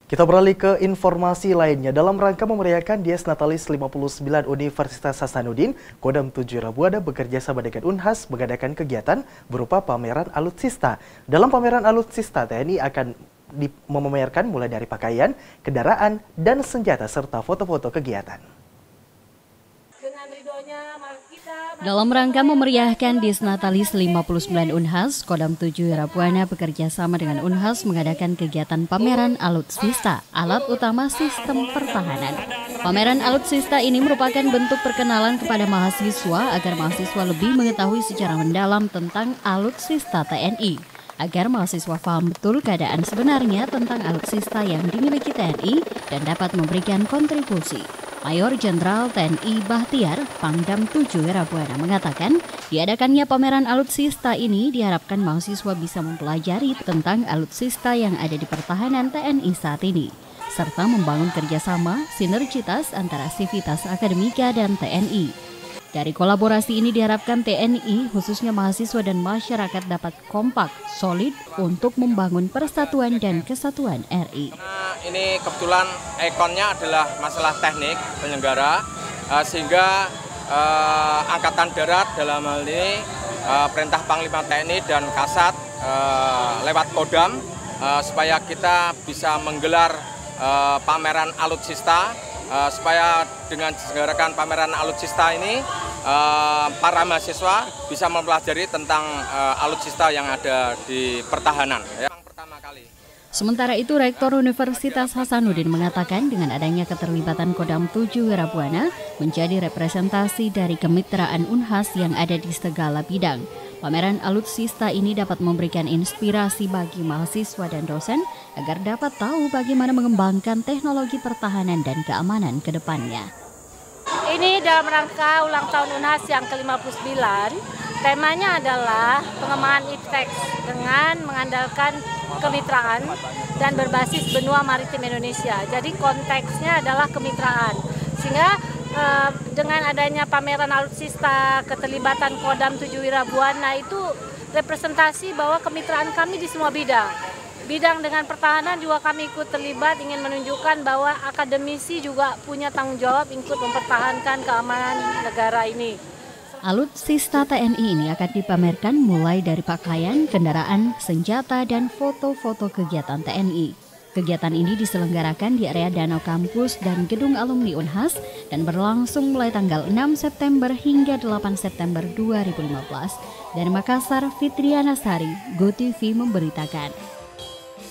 Kita beralih ke informasi lainnya. Dalam rangka memeriahkan Dies Natalis 59 Universitas Hasanuddin, Kodam 7 Rabuana bekerja sama dengan Unhas mengadakan kegiatan berupa pameran alutsista. Dalam pameran alutsista, TNI akan memamerkan mulai dari pakaian, kendaraan, dan senjata serta foto-foto kegiatan. Dalam rangka memeriahkan Dies Natalis 59 Unhas, Kodam 7 Rabuana bekerja sama dengan Unhas mengadakan kegiatan pameran alutsista, alat utama sistem pertahanan. Pameran alutsista ini merupakan bentuk perkenalan kepada mahasiswa agar mahasiswa lebih mengetahui secara mendalam tentang alutsista TNI, agar mahasiswa paham betul keadaan sebenarnya tentang alutsista yang dimiliki TNI dan dapat memberikan kontribusi. Mayor Jenderal TNI Bahtiar, Pangdam 7 Rabuana mengatakan, diadakannya pameran alutsista ini diharapkan mahasiswa bisa mempelajari tentang alutsista yang ada di pertahanan TNI saat ini, serta membangun kerjasama sinergitas antara sivitas akademika dan TNI. Dari kolaborasi ini diharapkan TNI, khususnya mahasiswa dan masyarakat dapat kompak, solid untuk membangun persatuan dan kesatuan RI. Ini kebetulan ikonnya adalah masalah teknik penyelenggara, sehingga Angkatan Darat dalam hal ini Perintah Panglima TNI dan Kasat lewat Kodam supaya kita bisa menggelar pameran alutsista, supaya dengan diselenggarakan pameran alutsista ini para mahasiswa bisa mempelajari tentang alutsista yang ada di pertahanan. Yang pertama kali. Sementara itu, Rektor Universitas Hasanuddin mengatakan dengan adanya keterlibatan Kodam 7 Rabuana menjadi representasi dari kemitraan Unhas yang ada di segala bidang. Pameran alutsista ini dapat memberikan inspirasi bagi mahasiswa dan dosen agar dapat tahu bagaimana mengembangkan teknologi pertahanan dan keamanan ke depannya. Ini dalam rangka ulang tahun Unhas yang ke-59, temanya adalah pengembangan IPTEX dengan mengandalkan kemitraan dan berbasis benua maritim Indonesia. Jadi konteksnya adalah kemitraan. Sehingga dengan adanya pameran alutsista, keterlibatan Kodam 7 Rabuana itu representasi bahwa kemitraan kami di semua bidang. Bidang dengan pertahanan juga kami ikut terlibat, ingin menunjukkan bahwa akademisi juga punya tanggung jawab ikut mempertahankan keamanan negara ini. Alutsista TNI ini akan dipamerkan mulai dari pakaian, kendaraan, senjata, dan foto-foto kegiatan TNI. Kegiatan ini diselenggarakan di area Danau Kampus dan Gedung Alumni Unhas dan berlangsung mulai tanggal 6 September hingga 8 September 2015. Dari Makassar, Fitriana Sari, GoTV memberitakan.